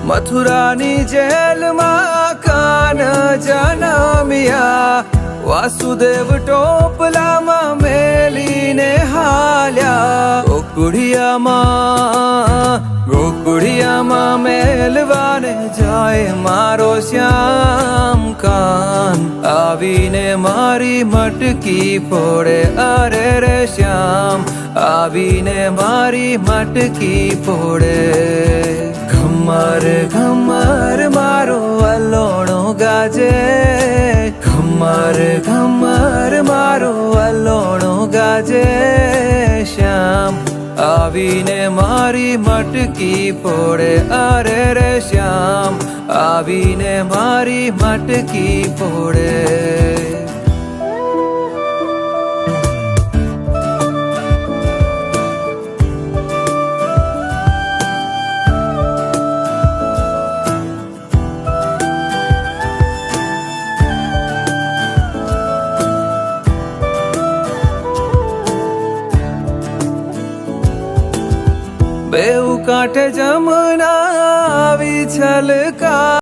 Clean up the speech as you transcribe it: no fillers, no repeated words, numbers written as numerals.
મથુરાની જેલમાં કાન જનમ્યા, વાસુદેવ ટોપલામાં મેલીને હાલ્યા. ગોકુળિયામાં મેલવાને જાય મારો શ્યામ કાન, આવીને મારી મટકી ફોડે. અરે રે શ્યામ આવીને મારી મટકી ફોડે. ઘમર ઘમર મારો વલોણો ગાજે, ઘમર ઘમર મારો વલોણો ગાજે. શ્યામ આવીને મારી મટકી ફોડે. અરે રે શ્યામ આવીને મારી મટકી ફોડે. બેઉ કાંઠે જમના આવી છલકા.